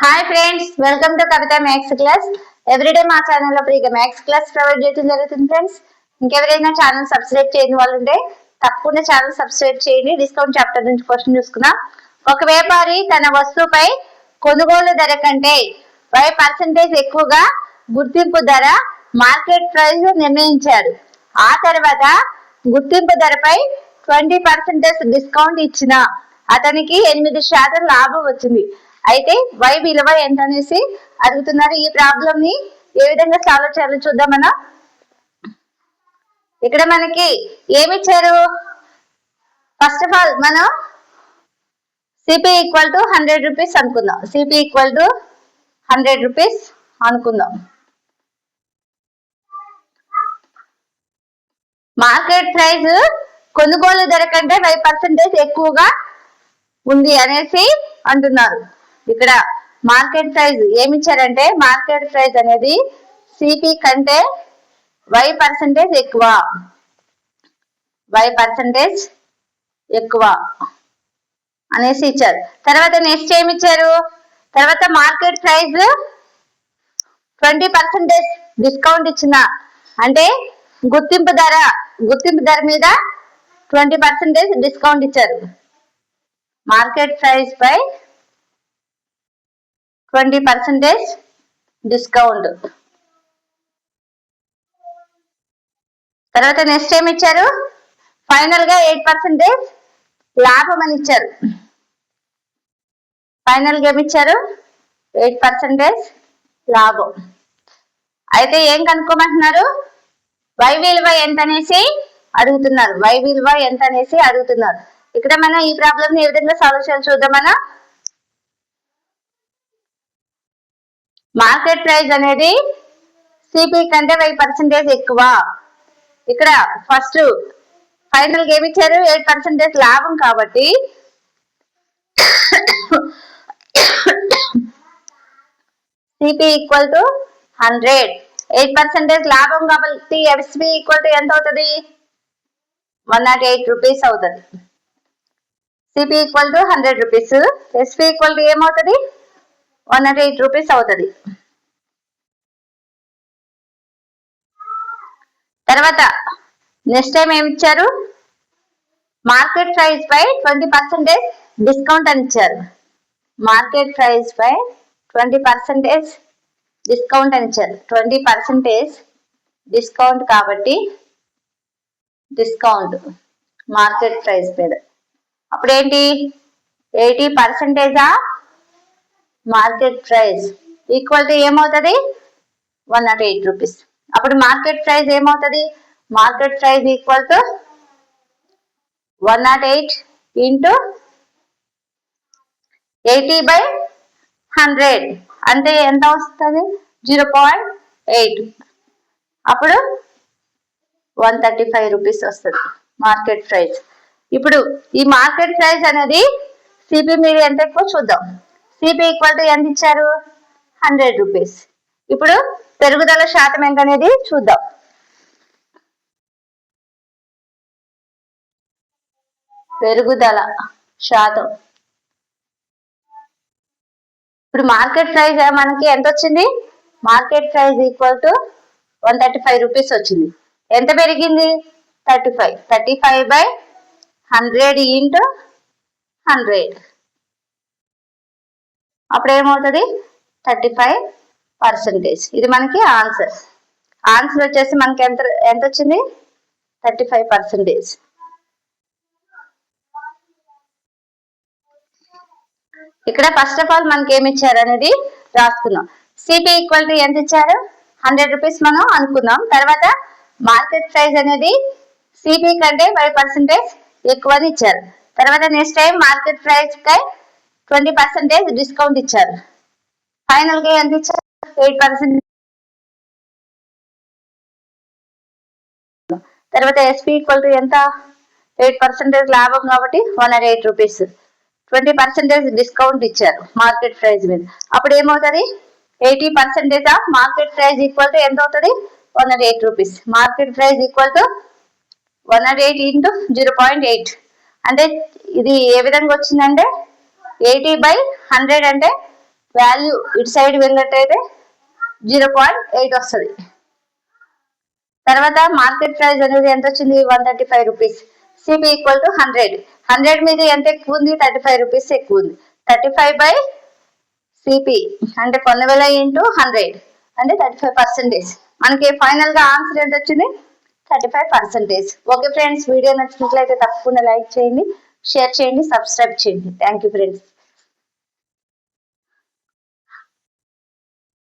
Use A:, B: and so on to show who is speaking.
A: Hi friends, welcome to Kavitha maths class. Everyday మా ఛానల్లో ఫ్రీగా మ్యాథ్స్ క్లాస్ ప్రొవైడ్ చేయడం జరుగుతుంది ఫ్రెండ్స్. ఇంకెవరైనా ఛానల్ సబ్స్క్రైబ్ చేయని వాళ్ళు ఉంటే తప్పకుండా ఛానల్ సబ్స్క్రైబ్ చేయండి. డిస్కౌంట్ చాప్టర్ నుంచి క్వశ్చన్ చూసుకుందాం. ఒక వ్యాపారి తన వస్తువుపై కొనుగోలు ధర కంటే 5% ఎక్కువగా గుర్తింపు ధర మార్కెట్ ప్రైస్ నిర్ణయించాడు. ఆ తర్వాత గుర్తింపు ధరపై 20% డిస్కౌంట్ ఇచ్చిన అతనికి 8% లాభం వచ్చింది. అయితే వై విలువ ఎంత అనేసి అడుగుతున్నారు. ఈ ప్రాబ్లం ని ఏ విధంగా సాల్వ్ చేయాలో చూద్దాం. మనం ఇక్కడ మనకి ఏమి ఇచ్చారు? ఫస్ట్ ఆఫ్ ఆల్ మనం సిపి ఈక్వల్ టు 100 రూపీస్ అనుకుందాం. సిపి ఈక్వల్ టు 100 రూపీస్ అనుకుందాం. మార్కెట్ ప్రైస్ కొనుగోలు ధర కంటే 5% ఎక్కువగా ఉంది అనేసి అంటున్నారు. ఇక్కడ మార్కెట్ ప్రైస్ ఏమి ఇచ్చారంటే మార్కెట్ ప్రైస్ అనేది సిపి కంటే 5% ఎక్కువ, 5% ఎక్కువ అనేసి ఇచ్చారు. తర్వాత నెక్స్ట్ ఏమి ఇచ్చారు? తర్వాత మార్కెట్ ప్రైస్ 20% డిస్కౌంట్ ఇచ్చిన, అంటే గుర్తింపు ధర మీద 20% డిస్కౌంట్ ఇచ్చారు. మార్కెట్ ప్రైస్ పై 20% డిస్కౌంట్. తర్వాత నెక్స్ట్ ఏమి ఇచ్చారు? ఫైనల్ గా 8% లాభం అని ఇచ్చారు. ఫైనల్ గా ఏమి ఇచ్చారు? 8% లాభం. అయితే ఏం కనుక్కోమంటున్నారు? వై విలువ ఎంత అనేసి అడుగుతున్నారు. వై విలువ ఎంత అనేసి అడుగుతున్నారు. ఇక్కడ మనం ఈ ప్రాబ్లం ని ఏ విధంగా సాల్వ్ చేయాలి చూద్దాం. మనం మార్కెట్ ప్రైస్ అనేది సిపి కంటే 5% ఎక్కువ. ఇక్కడ ఫస్ట్ ఫైనల్ గా ఏమి ఇచ్చారు? 8% లాభం కాబట్టి సిపి ఈక్వల్ టు 100. 8% లాభం కాబట్టి ఎస్పి ఈక్వల్ టు ఎంత అవుతుంది? 108 రూపీస్ అవుతుంది. CP equal to 100 rupees, SP equal to ఏమవుతుంది? 108 రూపీస్ అవుతుంది. తర్వాత నెక్స్ట్ టైం ఏమి ఇచ్చారు? మార్కెట్ ప్రైస్ పై 20% డిస్కౌంట్ అని ఇచ్చారు. మార్కెట్ ప్రైస్ పై 20% డిస్కౌంట్ అని ఇచ్చారు. 20% డిస్కౌంట్ కాబట్టి డిస్కౌంట్ మార్కెట్ ప్రైస్ మీద అప్పుడు ఏంటి? 80% మార్కెట్ ప్రైస్ ఈక్వల్ టు ఏమవుతుంది? 108 రూపీస్. అప్పుడు మార్కెట్ ప్రైస్ ఏమవుతుంది? Market price equal to 108 into 80/100 అంటే ఎంత వస్తుంది? 0.8. అప్పుడు 135 రూపీస్ వస్తుంది మార్కెట్ ప్రైస్. ఇప్పుడు ఈ మార్కెట్ ప్రైస్ అనేది సిపి మీద ఎంత ఎక్కువ చూద్దాం. సిపి ఈక్వల్ టు ఎంత ఇచ్చారు? 100 రూపీస్. ఇప్పుడు పెరుగుదల శాతం ఎంత అనేది చూద్దాం. పెరుగుదల శాతం ఇప్పుడు మార్కెట్ ప్రైస్ మనకి ఎంత వచ్చింది? Market price equal to 135 rupees వచ్చింది. ఎంత పెరిగింది? 35. 35/100 ఇంటూ 100 అప్పుడు ఏమవుతుంది? 35%. ఇది మనకి ఆన్సర్. ఆన్సర్ వచ్చేసి మనకి ఎంత వచ్చింది? 35%. ఇక్కడ ఫస్ట్ ఆఫ్ ఆల్ మనకి ఏమి ఇచ్చారు అనేది రాసుకున్నాం. సిపి ఈక్వల్ టు ఎంత ఇచ్చారు? 100 రూపీస్ మనం అనుకుందాం. తర్వాత మార్కెట్ ప్రైస్ అనేది సిపి కంటే 5% ఎక్కువ అని ఇచ్చారు. తర్వాత నెక్స్ట్ టైం మార్కెట్ ప్రైస్ కై 20% డిస్కౌంట్ ఇచ్చారు. ఫైనల్ గా ఎంత ఇచ్చారు? 8%. తర్వాత ఎస్పి ఈక్వల్ టు ఎంత? 8% లాభం కాబట్టి 108 రూపీస్. 20% డిస్కౌంట్ ఇచ్చారు మార్కెట్ ప్రైస్ మీద. అప్పుడు ఏమవుతుంది? 80% of market price equal to ఎంత అవుతుంది? 108 rupees. Market price equal to 108 into 0.8 అంటే ఇది ఏ విధంగా వచ్చిందంటే 80/100 అంటే వాల్యూ ఇటు సైడ్ వెళ్ళినట్టయితే 0.8 వస్తుంది. తర్వాత మార్కెట్ ప్రైస్ అనేది ఎంత వచ్చింది, 135 రూపీస్. సిపి ఈక్వల్ టు 100 మీద ఎంత ఎక్కువ ఉంది, 35 రూపీస్ ఎక్కువ ఉంది. 35 / సిపి అంటే 10,000 × 100 అంటే 35%. మనకి ఫైనల్ గా ఆన్సర్ ఎంత వచ్చింది, 35%. ఓకే ఫ్రెండ్స్, వీడియో నచ్చినట్లయితే తప్పకుండా లైక్ చేయండి, షేర్ చేయండి, సబ్స్క్రైబ్ చేయండి. Thank you friends.